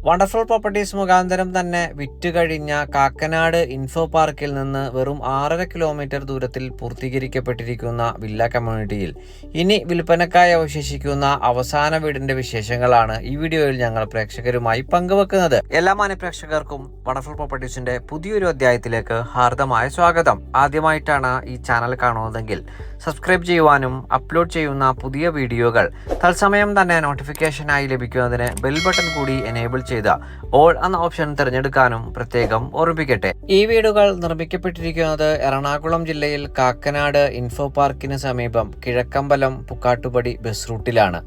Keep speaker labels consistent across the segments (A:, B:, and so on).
A: Wonderful properties മുഖാന്തരം തന്നെ വിറ്റുകഴിഞ്ഞ Kakkanad info പാർക്കിൽ നിന്ന് വെറും 6.5 കിലോമീറ്റർ ദൂരത്തിൽ പൂർത്തീകരിക്കപ്പെട്ടിരിക്കുന്ന വില്ല കമ്മ്യൂണിറ്റിയിൽ ഇനി വിൽപ്പനക്കായി അവശേഷിക്കുന്ന അവസാന വീടിന്റെ വിശേഷങ്ങളാണ് ഈ വീഡിയോയിൽ ഞങ്ങൾ പ്രേക്ഷകരുമായി പങ്കുവെക്കുന്നത്. എല്ലാ മാന്യപ്രേക്ഷകർക്കും വണ്ടർഫുൾ പ്രോപ്പർട്ടീസിന്റെ പുതിയൊരു അധ്യായത്തിലേക്ക് ഹാർദമായ സ്വാഗതം. ആദ്യമായിട്ടാണ് ഈ ചാനൽ കാണുന്നതെങ്കിൽ സബ്സ്ക്രൈബ് ചെയ്യുവാനും അപ്ലോഡ് ചെയ്യുന്ന പുതിയ വീഡിയോകൾ തത്സമയം തന്നെ നോട്ടിഫിക്കേഷനായി ലഭിക്കുന്നതിന് ബെൽ ബട്ടൺ കൂടി എനേബിൾ ചെയ്ത ഓൾ എന്ന ഓപ്ഷൻ തിരഞ്ഞെടുക്കാനും പ്രത്യേകം ഓർമ്മിപ്പിക്കട്ടെ. ഈ വീടുകൾ നിർമ്മിക്കപ്പെട്ടിരിക്കുന്നത് എറണാകുളം ജില്ലയിൽ കാക്കനാട് ഇൻഫോ പാർക്കിന് സമീപം കിഴക്കമ്പലം പുക്കാട്ടുപടി ബസ് റൂട്ടിലാണ്.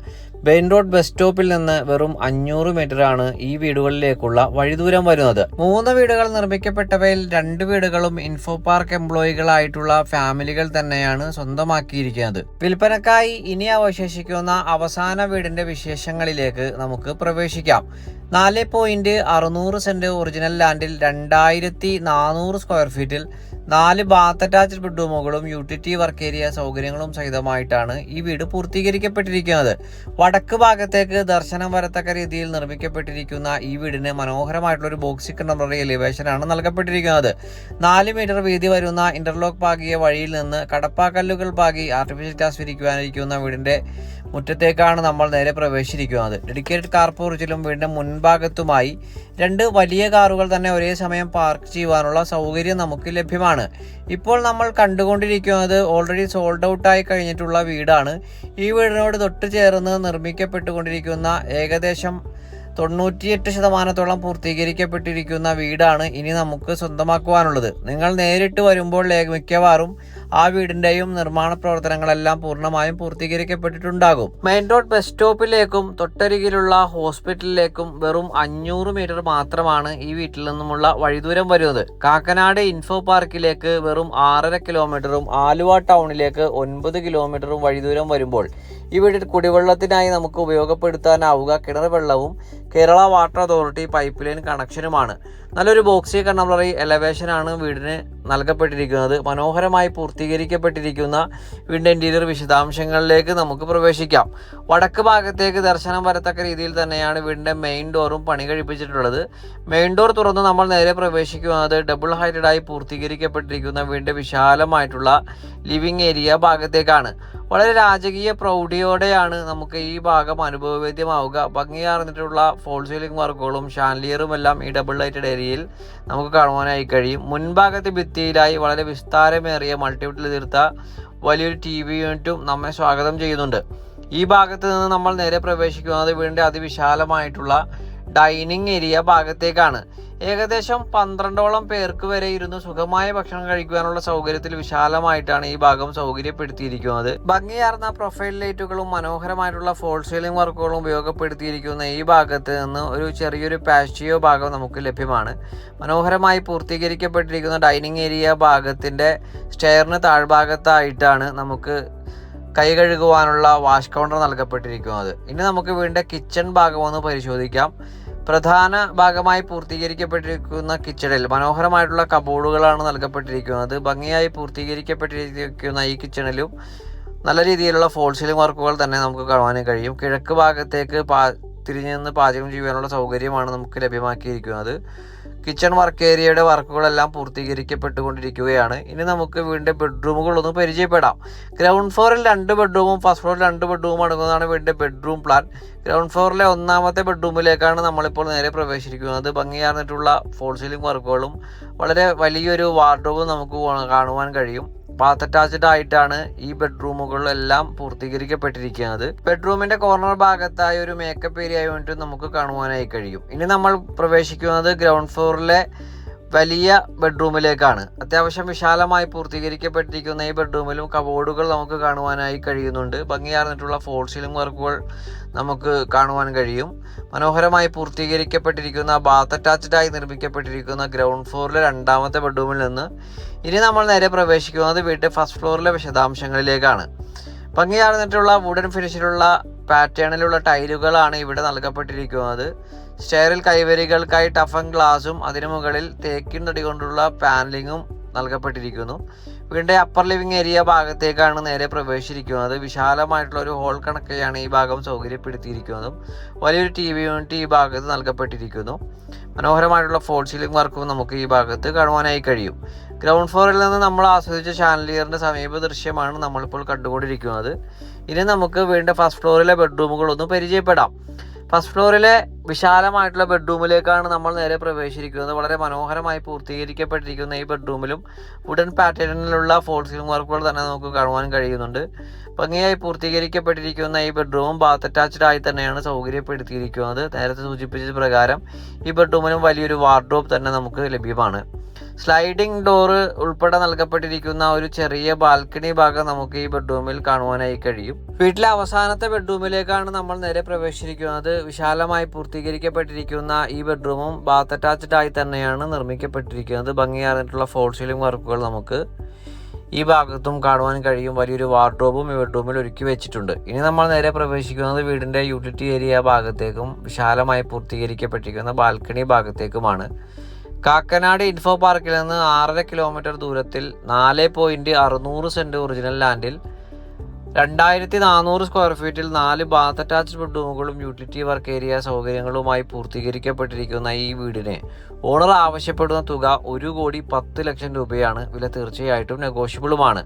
A: മെയിൻ റോഡ് ബസ് സ്റ്റോപ്പിൽ നിന്ന് വെറും 500 മീറ്ററാണ് ഈ വീടുകളിലേക്കുള്ള വഴിദൂരം വരുന്നത്. 3 വീടുകൾ നിർമ്മിക്കപ്പെട്ടവയിൽ 2 വീടുകളും ഇൻഫോ പാർക്ക് എംപ്ലോയികളായിട്ടുള്ള ഫാമിലികൾ തന്നെയാണ് സ്വന്തമാക്കിയിരിക്കുന്നത്. വിൽപ്പനക്കായി ഇനി അവശേഷിക്കുന്ന അവസാന വീടിന്റെ വിശേഷങ്ങളിലേക്ക് നമുക്ക് പ്രവേശിക്കാം. 4.600 സെന്റ് ഒറിജിനൽ ലാൻഡിൽ 2400 സ്ക്വയർ ഫീറ്റിൽ 4 ബാത്ത് അറ്റാച്ച്ഡ് ബെഡ്റൂമുകളും യൂട്ടിലിറ്റി വർക്ക് ഏരിയ സൗകര്യങ്ങളും സഹിതമായിട്ടാണ് ഈ വീട് പൂർത്തീകരിക്കപ്പെട്ടിരിക്കുന്നത്. വടക്ക് ഭാഗത്തേക്ക് ദർശനം വരത്തക്ക രീതിയിൽ നിർമ്മിക്കപ്പെട്ടിരിക്കുന്ന ഈ വീടിന് മനോഹരമായിട്ടുള്ള ഒരു ബോക്സി കണ്ടംപററി എലിവേഷനാണ് നൽകപ്പെട്ടിരിക്കുന്നത്. 4 മീറ്റർ വീതി വരുന്ന ഇന്റർലോക്ക് പാകിയ വഴിയിൽ നിന്ന് കടപ്പാക്കല്ലുകൾ പാകി ആർട്ടിഫിഷ്യൽ ഗ്രാസ് വിരിക്കുവാനിരിക്കുന്ന വീടിന്റെ മുറ്റത്തേക്കാണ് നമ്മൾ നേരെ പ്രവേശിച്ചിരിക്കുന്നത്. ഡെഡിക്കേറ്റഡ് കാർ പോർച്ചിലും വീടിന്റെ മുൻഭാഗത്തുമായി 2 വലിയ കാറുകൾ തന്നെ ഒരേ സമയം പാർക്ക് ചെയ്യുവാനുള്ള സൗകര്യം നമുക്ക് ലഭ്യമാണ്. ഇപ്പോൾ നമ്മൾ കണ്ടുകൊണ്ടിരിക്കുന്നത് ഓൾറെഡി സോൾഡ് ഔട്ടായി കഴിഞ്ഞിട്ടുള്ള വീടാണ്. ഈ വീടിനോട് തൊട്ട് ചേർന്ന് നിർമ്മിക്കപ്പെട്ടുകൊണ്ടിരിക്കുന്ന ഏകദേശം 98% പൂർത്തീകരിക്കപ്പെട്ടിരിക്കുന്ന വീടാണ് ഇനി നമുക്ക് സ്വന്തമാക്കുവാനുള്ളത്. നിങ്ങൾ നേരിട്ട് വരുമ്പോൾ മിക്കവാറും ആ വീടിന്റെയും നിർമ്മാണ പ്രവർത്തനങ്ങളെല്ലാം പൂർണ്ണമായും പൂർത്തീകരിക്കപ്പെട്ടിട്ടുണ്ടാകും. മെയിൻ റോഡ് ബസ് സ്റ്റോപ്പിലേക്കും തൊട്ടരികിലുള്ള ഹോസ്പിറ്റലിലേക്കും വെറും 500 മീറ്റർ മാത്രമാണ് ഈ വീട്ടിൽ നിന്നുമുള്ള വഴിദൂരം വരുന്നത്. കാക്കനാട് ഇൻഫോ പാർക്കിലേക്ക് വെറും 6.5 കിലോമീറ്ററും ആലുവ ടൗണിലേക്ക് 9 കിലോമീറ്ററും വഴിദൂരം വരുമ്പോൾ ഈ വീട്ടിൽ കുടിവെള്ളത്തിനായി നമുക്ക് ഉപയോഗപ്പെടുത്താനാവുക കിണർ വെള്ളവും Kerala water authority pipe line കണക്ഷനുമാണ്. നല്ലൊരു ബോക്സി കണ്ടംപററി എലവേഷനാണ് വീടിന് നൽകപ്പെട്ടിരിക്കുന്നത്. മനോഹരമായി പൂർത്തീകരിക്കപ്പെട്ടിരിക്കുന്ന വീടിൻ്റെ ഇന്റീരിയർ വിശദാംശങ്ങളിലേക്ക് നമുക്ക് പ്രവേശിക്കാം. വടക്ക് ഭാഗത്തേക്ക് ദർശനം വരത്തക്ക രീതിയിൽ തന്നെയാണ് വീടിൻ്റെ മെയിൻ ഡോറും പണി കഴിപ്പിച്ചിട്ടുള്ളത്. മെയിൻ ഡോർ തുറന്ന് നമ്മൾ നേരെ പ്രവേശിക്കുന്നത് ഡബിൾ ഹൈറ്റഡായി പൂർത്തീകരിക്കപ്പെട്ടിരിക്കുന്ന വീടിൻ്റെ വിശാലമായിട്ടുള്ള ലിവിംഗ് ഏരിയ ഭാഗത്തേക്കാണ്. വളരെ രാജകീയ പ്രൗഢിയോടെയാണ് നമുക്ക് ഈ ഭാഗം അനുഭവവേദ്യമാവുക. ഭംഗിയാർന്നിട്ടുള്ള ഫോൾ സീലിംഗ് വർക്കുകളും ഷാൻലിയറും എല്ലാം ഈ ഡബിൾ ലൈറ്റഡ് ഏരിയയിൽ നമുക്ക് കാണുവാനായി കഴിയും. മുൻഭാഗത്തെ ഭിത്തിയിലായി വളരെ വിസ്താരമേറിയ മൾട്ടിവുഡിൽ തീർത്ത വലിയൊരു TV യൂണിറ്റും നമ്മെ സ്വാഗതം ചെയ്യുന്നുണ്ട്. ഈ ഭാഗത്ത് നിന്ന് നമ്മൾ നേരെ പ്രവേശിക്കുന്നത് വീടിൻ്റെ അതിവിശാലമായിട്ടുള്ള ഡൈനിങ് ഏരിയ ഭാഗത്തേക്കാണ്. ഏകദേശം 12ഓളം പേർക്ക് വരെ ഇരുന്ന് സുഖമായ ഭക്ഷണം കഴിക്കുവാനുള്ള സൗകര്യത്തിൽ വിശാലമായിട്ടാണ് ഈ ഭാഗം സൗകര്യപ്പെടുത്തിയിരിക്കുന്നത്. ഭംഗിയാർന്ന പ്രൊഫൈൽ ലൈറ്റുകളും മനോഹരമായിട്ടുള്ള ഫോൾ സീലിംഗ് വർക്കുകളും ഉപയോഗപ്പെടുത്തിയിരിക്കുന്ന ഈ ഭാഗത്ത് നിന്ന് ഒരു ചെറിയൊരു പാഷ്യോ ഭാഗം നമുക്ക് ലഭ്യമാണ്. മനോഹരമായി പൂർത്തീകരിക്കപ്പെട്ടിരിക്കുന്ന ഡൈനിങ് ഏരിയ ഭാഗത്തിന്റെ സ്റ്റെയറിന് താഴ്ഭാഗത്തായിട്ടാണ് നമുക്ക് കൈ കഴുകുവാനുള്ള വാഷ് കൗണ്ടർ നൽകപ്പെട്ടിരിക്കുന്നത്. ഇനി നമുക്ക് വീടിൻ്റെ കിച്ചൺ ഭാഗം ഒന്ന് പരിശോധിക്കാം. പ്രധാന ഭാഗമായി പൂർത്തീകരിക്കപ്പെട്ടിരിക്കുന്ന കിച്ചണിൽ മനോഹരമായിട്ടുള്ള കബോർഡുകളാണ് നൽകപ്പെട്ടിരിക്കുന്നത്. ഭംഗിയായി പൂർത്തീകരിക്കപ്പെട്ടിരിക്കുന്ന ഈ കിച്ചണിലും നല്ല രീതിയിലുള്ള ഫോൾ സീലിംഗ് വർക്കുകൾ തന്നെ നമുക്ക് കാണുവാനും കഴിയും. കിഴക്ക് ഭാഗത്തേക്ക് തിരിഞ്ഞു നിന്ന് പാചകം ചെയ്യാനുള്ള സൗകര്യമാണ് നമുക്ക് ലഭ്യമാക്കിയിരിക്കുന്നത്. കിച്ചൺ വർക്ക് ഏരിയയുടെ വർക്കുകളെല്ലാം പൂർത്തീകരിക്കപ്പെട്ടുകൊണ്ടിരിക്കുകയാണ്. ഇനി നമുക്ക് വീടിൻ്റെ ബെഡ്റൂമുകളൊന്ന് പരിചയപ്പെടാം. ഗ്രൗണ്ട് ഫ്ലോറിൽ 2 ബെഡ്റൂമും ഫസ്റ്റ് ഫ്ലോറിൽ 2 ബെഡ്റൂമും അടങ്ങുന്നതാണ് വീടിൻ്റെ ബെഡ്റൂം പ്ലാൻ. ഗ്രൗണ്ട് ഫ്ലോറിലെ 1ാമത്തെ ബെഡ്റൂമിലേക്കാണ് നമ്മളിപ്പോൾ നേരെ പ്രവേശിക്കുന്നത്. ഭംഗിയാർന്നിട്ടുള്ള ഫോൾ സീലിംഗ് വർക്കുകളും വളരെ വലിയൊരു വാർഡ്രോബും നമുക്ക് കാണുവാൻ കഴിയും. ബാത്ത് അറ്റാച്ച്ഡ് ആയിട്ടാണ് ഈ ബെഡ്റൂമുകളെല്ലാം പൂർത്തീകരിക്കപ്പെട്ടിരിക്കുന്നത്. ബെഡ്റൂമിന്റെ കോർണർ ഭാഗത്തായി ഒരു മേക്കപ്പ് ഏരിയ യൂണിറ്റ് നമുക്ക് കാണുവാനായി കഴിയും. ഇനി നമ്മൾ പ്രവേശിക്കുന്നത് ഗ്രൗണ്ട് ഫ്ലോറിലെ വലിയ ബെഡ്റൂമിലേക്കാണ്. അത്യാവശ്യം വിശാലമായി പൂർത്തീകരിക്കപ്പെട്ടിരിക്കുന്ന ഈ ബെഡ്റൂമിലും കബോർഡുകൾ നമുക്ക് കാണുവാനായി കഴിയുന്നുണ്ട്. ഭംഗിയാർന്നിട്ടുള്ള ഫോൾ സീലിംഗ് വർക്കുകൾ നമുക്ക് കാണുവാൻ കഴിയും. മനോഹരമായി പൂർത്തീകരിക്കപ്പെട്ടിരിക്കുന്ന ബാത്ത് അറ്റാച്ച്ഡ് ആയി നിർമ്മിക്കപ്പെട്ടിരിക്കുന്ന ഗ്രൗണ്ട് ഫ്ലോറിലെ 2ാമത്തെ ബെഡ്റൂമിൽ നിന്ന് ഇനി നമ്മൾ നേരെ പ്രവേശിക്കുന്നത് വീട്ടിലെ ഫസ്റ്റ് ഫ്ലോറിലെ വിശദാംശങ്ങളിലേക്കാണ്. ഭംഗിയാർന്നിട്ടുള്ള വുഡൻ ഫിനിഷിലുള്ള പാറ്റേണിലുള്ള ടൈലുകളാണ് ഇവിടെ നൽകപ്പെട്ടിരിക്കുന്നത്. സ്റ്റെയറിൽ കൈവരികൾക്കായി ടഫൻ ഗ്ലാസും അതിനു മുകളിൽ തേക്കിൻ തടി കൊണ്ടുള്ള പാനലിങ്ങും നൽകപ്പെട്ടിരിക്കുന്നു. വീടിൻ്റെ അപ്പർ ലിവിംഗ് ഏരിയ ഭാഗത്തേക്കാണ് നേരെ പ്രവേശിച്ചിരിക്കുന്നത്. വിശാലമായിട്ടുള്ള ഒരു ഹോൾ കണക്കെയാണ് ഈ ഭാഗം സൗകര്യപ്പെടുത്തിയിരിക്കുന്നതും. വലിയൊരു TV യൂണിറ്റ് ഈ ഭാഗത്ത് നൽകപ്പെട്ടിരിക്കുന്നു. മനോഹരമായിട്ടുള്ള ഫോൾ സീലിംഗ് വർക്കും നമുക്ക് ഈ ഭാഗത്ത് കാണുവാനായി കഴിയും. ഗ്രൗണ്ട് ഫ്ലോറിൽ നിന്ന് നമ്മൾ ആസ്വദിച്ച ഷാൻലിയറിൻ്റെ സമീപ ദൃശ്യമാണ് നമ്മളിപ്പോൾ കണ്ടുകൊണ്ടിരിക്കുന്നത്. ഇനി നമുക്ക് വീടിൻ്റെ ഫസ്റ്റ് ഫ്ലോറിലെ ബെഡ്റൂമുകളൊന്ന് പരിചയപ്പെടാം. ഫസ്റ്റ് ഫ്ലോറിലെ വിശാലമായിട്ടുള്ള ബെഡ്റൂമിലേക്കാണ് നമ്മൾ നേരെ പ്രവേശിച്ചിരിക്കുന്നത്. വളരെ മനോഹരമായി പൂർത്തീകരിക്കപ്പെട്ടിരിക്കുന്ന ഈ ബെഡ്റൂമിലും വുഡൻ പാറ്റേണിലുള്ള ഫോൾ സീലിംഗ് വർക്കുകൾ തന്നെ നമുക്ക് കാണുവാൻ കഴിയുന്നുണ്ട്. ഭംഗിയായി പൂർത്തീകരിക്കപ്പെട്ടിരിക്കുന്ന ഈ ബെഡ്റൂമും ബാത്ത് അറ്റാച്ച്ഡ് ആയി തന്നെയാണ് സൗകര്യപ്പെടുത്തിയിരിക്കുന്നത്. നേരത്തെ സൂചിപ്പിച്ച പ്രകാരം ഈ ബെഡ്റൂമിലും വലിയൊരു വാർഡ്രോബ് തന്നെ നമുക്ക് ലഭ്യമാണ്. സ്ലൈഡിംഗ് ഡോറ് ഉൾപ്പെടെ നൽകപ്പെട്ടിരിക്കുന്ന ഒരു ചെറിയ ബാൽക്കണി ഭാഗം നമുക്ക് ഈ ബെഡ്റൂമിൽ കാണുവാനായി കഴിയും. വീട്ടിലെ അവസാനത്തെ ബെഡ്റൂമിലേക്കാണ് നമ്മൾ നേരെ പ്രവേശിച്ചിരിക്കുന്നത്. വിശാലമായി പൂർത്തീകരിക്കപ്പെട്ടിരിക്കുന്ന ഈ ബെഡ്റൂമും ബാത്ത് അറ്റാച്ച്ഡ് ആയി തന്നെയാണ് നിർമ്മിക്കപ്പെട്ടിരിക്കുന്നത്. ഭംഗിയാർന്നിട്ടുള്ള ഫോൾ സീലിംഗ് വർക്കുകൾ നമുക്ക് ഈ ഭാഗത്തും കാണുവാൻ കഴിയും. വലിയൊരു വാർഡ്രോബും ഈ ബെഡ്റൂമിൽ ഒരുക്കി വെച്ചിട്ടുണ്ട്. ഇനി നമ്മൾ നേരെ പ്രവേശിക്കുന്നത് വീടിൻ്റെ യൂട്ടിലിറ്റി ഏരിയ ഭാഗത്തേക്കും വിശാലമായി പൂർത്തീകരിക്കപ്പെട്ടിരിക്കുന്ന ബാൽക്കണി ഭാഗത്തേക്കുമാണ്. കാക്കനാട് ഇൻഫോ പാർക്കിൽ നിന്ന് 6.5 കിലോമീറ്റർ ദൂരത്തിൽ 4.600 സെൻറ്റ് ഒറിജിനൽ ലാൻഡിൽ 2400 സ്ക്വയർ ഫീറ്റിൽ 4 ബാത്ത് അറ്റാച്ച്ഡ് ബെഡ്റൂമുകളും യൂട്ടിലിറ്റി വർക്ക് ഏരിയ സൗകര്യങ്ങളുമായി പൂർത്തീകരിക്കപ്പെട്ടിരിക്കുന്ന ഈ വീടിന് ഓണർ ആവശ്യപ്പെടുന്ന തുക 1,10,00,000 രൂപയാണ്. വില തീർച്ചയായിട്ടും നെഗോഷ്യബിളുമാണ്.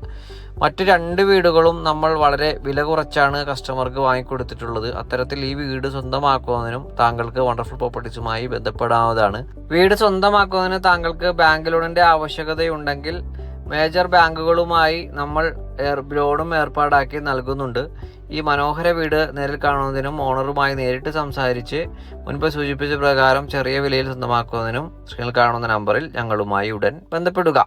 A: മറ്റ് 2 വീടുകളും നമ്മൾ വളരെ വില കുറച്ചാണ് കസ്റ്റമർക്ക് വാങ്ങിക്കൊടുത്തിട്ടുള്ളത്. അത്തരത്തിൽ ഈ വീട് സ്വന്തമാക്കുന്നതിനും താങ്കൾക്ക് വണ്ടർഫുൾ പ്രോപ്പർട്ടീസുമായി ബന്ധപ്പെടാവുന്നതാണ്. വീട് സ്വന്തമാക്കുന്നതിന് താങ്കൾക്ക് ബാങ്ക് ലോണിൻ്റെ ആവശ്യകതയുണ്ടെങ്കിൽ മേജർ ബാങ്കുകളുമായി നമ്മൾ ലോണും ഏർപ്പാടാക്കി നൽകുന്നുണ്ട്. ഈ മനോഹര വീട് നേരിൽ കാണുന്നതിനും ഓണറുമായി നേരിട്ട് സംസാരിച്ച് മുൻപ് സൂചിപ്പിച്ച പ്രകാരം ചെറിയ വിലയിൽ സ്വന്തമാക്കുന്നതിനും സ്ക്രീനിൽ കാണുന്ന നമ്പറിൽ ഞങ്ങളുമായി ഉടൻ ബന്ധപ്പെടുക.